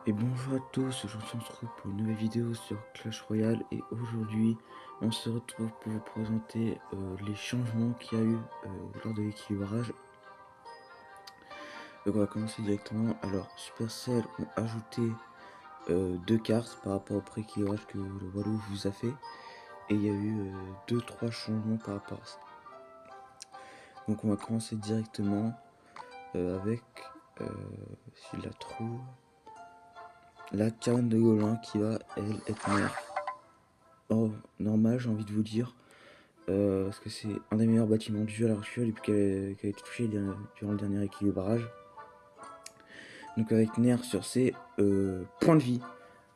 Et bonjour à tous, aujourd'hui on se retrouve pour une nouvelle vidéo sur Clash Royale et aujourd'hui on se retrouve pour vous présenter les changements qu'il y a eu lors de l'équilibrage. Donc on va commencer directement. Alors Supercell ont ajouté deux cartes par rapport au pré-équilibrage que le Walou vous a fait et il y a eu 2-3 changements par rapport à ça. Donc on va commencer directement avec, si je la trouve, la carne de Golin qui va elle être nerf. Oh, normal, j'ai envie de vous dire. Parce que c'est un des meilleurs bâtiments du jeu à l'heure actuelle depuis qu'elle a été touchée durant le dernier équilibrage. Donc avec nerf sur ses points de vie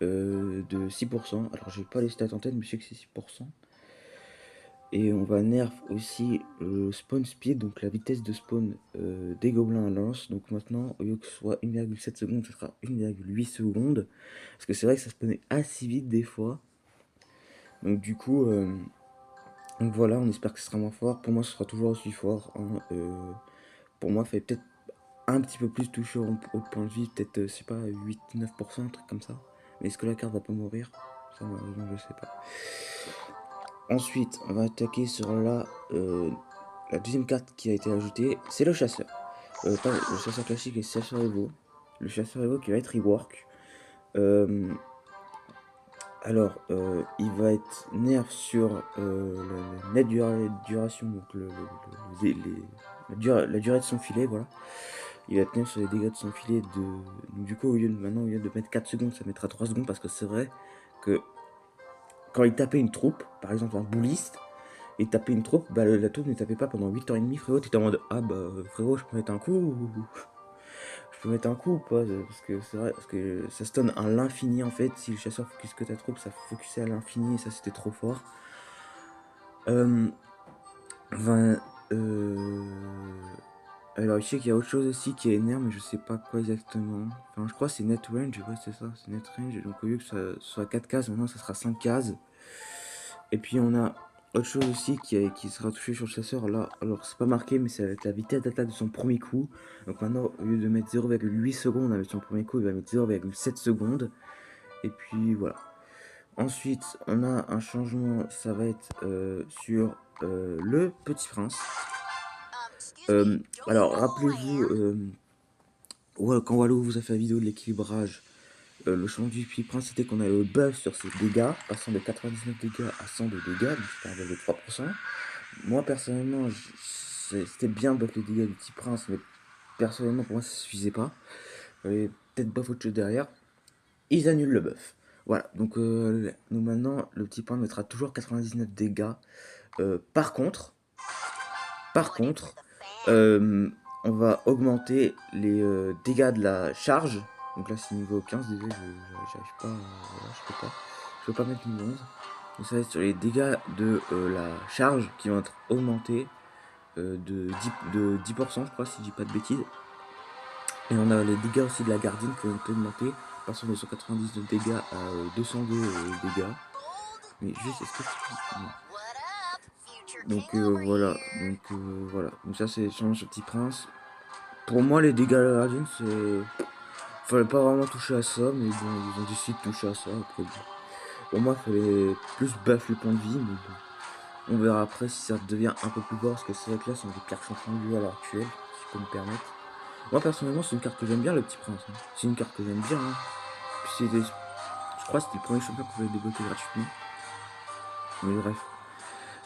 de 6%. Alors j'ai pas les stats en tête mais je sais que c'est 6%. Et on va nerf aussi le spawn speed, donc la vitesse de spawn des gobelins à lance. Donc maintenant au lieu que ce soit 1,7 secondes, ce sera 1,8 secondes. Parce que c'est vrai que ça spawnait assez vite des fois. Donc du coup... donc voilà, on espère que ce sera moins fort. Pour moi, ce sera toujours aussi fort. Hein. Pour moi, il fallait peut-être un petit peu plus toucher au point de vie. Peut-être, je sais pas, 8-9%, un truc comme ça. Mais est-ce que la carte va pas mourir? Ça, malheureusement, je sais pas. Ensuite, on va attaquer sur la deuxième carte qui a été ajoutée. C'est le chasseur. Pas le chasseur classique, et le chasseur Evo. Le chasseur Evo qui va être rework. Alors, il va être nerf sur la net duration, donc la durée de son filet, voilà. Il va être nerf sur les dégâts de son filet donc du coup, au lieu de mettre 4 secondes, ça mettra 3 secondes, parce que c'est vrai que quand il tapait une troupe, par exemple un bouliste, et tapait une troupe, bah la troupe ne tapait pas pendant 8h30, frérot, t'étais en mode, ah bah frérot, je peux mettre un coup je peux mettre un coup ou pas, parce que c'est vrai, parce que ça stun à l'infini en fait. Si le chasseur focus que ta troupe, ça focusait à l'infini et ça c'était trop fort. Euh, ben, alors je sais qu'il y a autre chose aussi qui est énerve, mais je sais pas quoi exactement. Enfin, je crois que c'est net range, ouais c'est ça, c'est net range. Donc au lieu que ça soit 4 cases, maintenant ça sera 5 cases. Et puis on a autre chose aussi qui sera touché sur le chasseur. Là, alors c'est pas marqué, mais c'est avec la vitesse d'attaque de son premier coup. Donc maintenant, au lieu de mettre 0,8 secondes avec son premier coup, il va mettre 0,7 secondes. Et puis voilà. Ensuite, on a un changement, ça va être sur le Petit Prince. Alors, rappelez-vous, quand Walou vous a fait la vidéo de l'équilibrage, le changement du Petit Prince, c'était qu'on a le buff sur ses dégâts, passant de 99 dégâts à 100 de dégâts, donc c'était un buff de 3%. Moi, personnellement, c'était bien buff les dégâts du Petit Prince, mais personnellement, pour moi, ça suffisait pas. Il fallait peut-être buff autre chose derrière. Ils annulent le buff. Voilà, donc nous maintenant, le Petit Prince mettra toujours 99 dégâts. Par contre, on va augmenter les dégâts de la charge. Donc là, c'est niveau 15, désolé, j'arrive pas, voilà, je peux pas mettre niveau 11. Donc ça va être sur les dégâts de la charge qui vont être augmentés de 10%, je crois, si je dis pas de bêtises. Et on a les dégâts aussi de la gardienne qui vont être augmentés, passant de 199 dégâts à 202 dégâts. Mais juste, est-ce que non. Donc voilà, donc ça c'est sur ce Petit Prince. Pour moi, les dégâts de la gardienne, c'est... Fallait pas vraiment toucher à ça, mais bon, ils ont décidé de toucher à ça. Après, bon. Pour moi, il fallait plus buff les points de vie, mais bon. On verra après si ça devient un peu plus fort, parce que c'est vrai que là, c'est un des pires champions du jeu à l'heure actuelle, si je peux me permettre. Moi, personnellement, c'est une carte que j'aime bien, le Petit Prince. Hein. C'est une carte que j'aime bien. Hein. Puis je crois que c'était le premier champion qu'on pouvait débloquer gratuitement. Mais bref.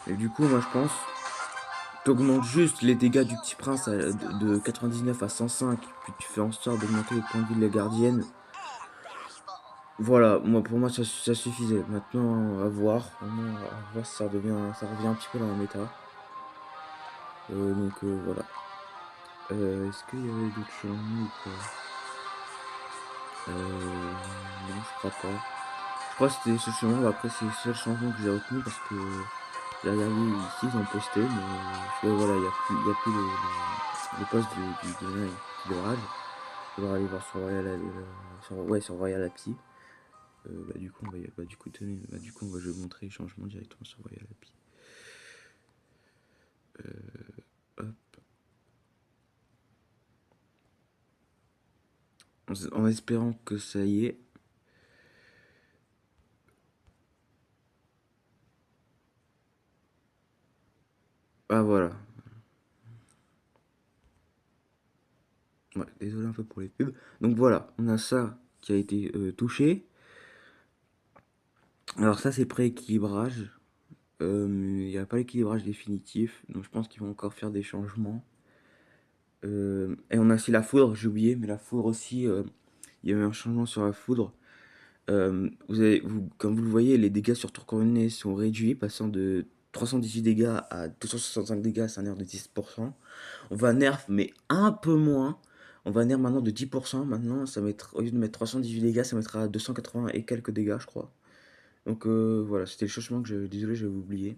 Et du coup, moi, je pense t'augmentes juste les dégâts du Petit Prince de 99 à 105, puis tu fais en sorte d'augmenter les points de vie de la gardienne. Voilà, pour moi ça suffisait. Maintenant à voir, si ça revient un petit peu dans la méta. Donc voilà. Est-ce qu'il y avait d'autres changements ou pas? Non, je crois pas. Je crois que c'était ce changement. Après c'est le seul changement que j'ai retenu parce que j'ai regardé ici, ils ont posté, mais voilà, il y a plus le poste du dernier équilibrage. Il faudra aller voir sur Royal Happy. Du coup, tenez, du coup, je vais vous montrer les changements directement sur Royal Happy. Hop. en espérant que ça y est. Ah voilà. Ouais, désolé un peu pour les pubs. Donc voilà, on a ça qui a été touché. Alors ça c'est pré-équilibrage. Il n'y a pas l'équilibrage définitif, donc je pense qu'ils vont encore faire des changements. Et on a aussi la foudre, j'ai oublié, mais la foudre aussi, il y a eu un changement sur la foudre. Comme vous le voyez, les dégâts sur tour coordonné sont réduits, passant de 318 dégâts à 265 dégâts, c'est un nerf de 10%. On va nerf, mais un peu moins. On va nerf maintenant de 10%. Maintenant, au lieu de mettre 318 dégâts, ça mettra à 280 et quelques dégâts, je crois. Donc voilà, c'était le changement que désolé, j'avais oublié.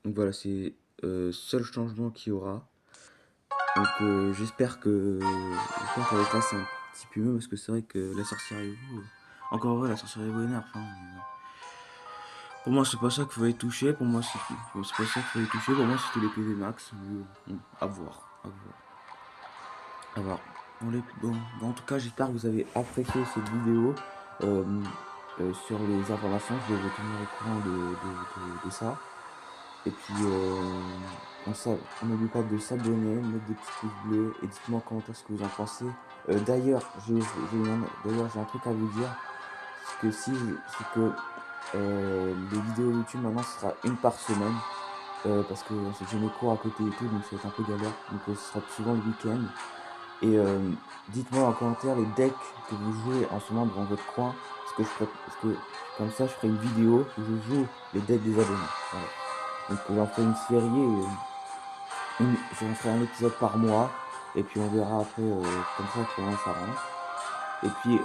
Donc voilà, c'est seul changement qu'il y aura. Donc j'espère qu'avec là c'est un petit peu mieux parce que c'est vrai que la sorcière Evo, encore vrai la sorcière Evo est nerf. Hein, pour moi c'est pas ça qu'il fallait toucher, c'est pas ça qu'il fallait toucher, pour moi c'était les PV max, mais bon, à voir, à voir, à voir. En tout cas j'espère que vous avez apprécié cette vidéo sur les informations, je vais vous tenir au courant de ça. Et puis, on n'oublie pas de s'abonner, mettre des petits pouces bleus et dites-moi en commentaire ce que vous en pensez. D'ailleurs, j'ai un truc à vous dire. C'est que les vidéos YouTube maintenant ce sera une par semaine. Parce que j'ai mes cours à côté et tout, donc ça va être un peu galère. Donc ce sera souvent le week-end. Et dites-moi en commentaire les decks que vous jouez en ce moment dans votre coin. Parce que comme ça, je ferai une vidéo où je joue les decks des abonnés. Voilà. Donc j'en ferai une série, j'en ferai un épisode par mois, et puis on verra après comme ça comment ça rentre. Et puis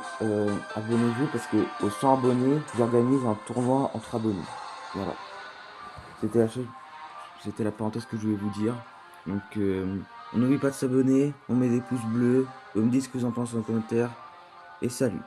abonnez-vous parce que aux 100 abonnés, j'organise un tournoi entre abonnés. Voilà. C'était la chose, c'était la parenthèse que je voulais vous dire. Donc on n'oublie pas de s'abonner, on met des pouces bleus, vous me dites ce que vous en pensez en commentaire, et salut.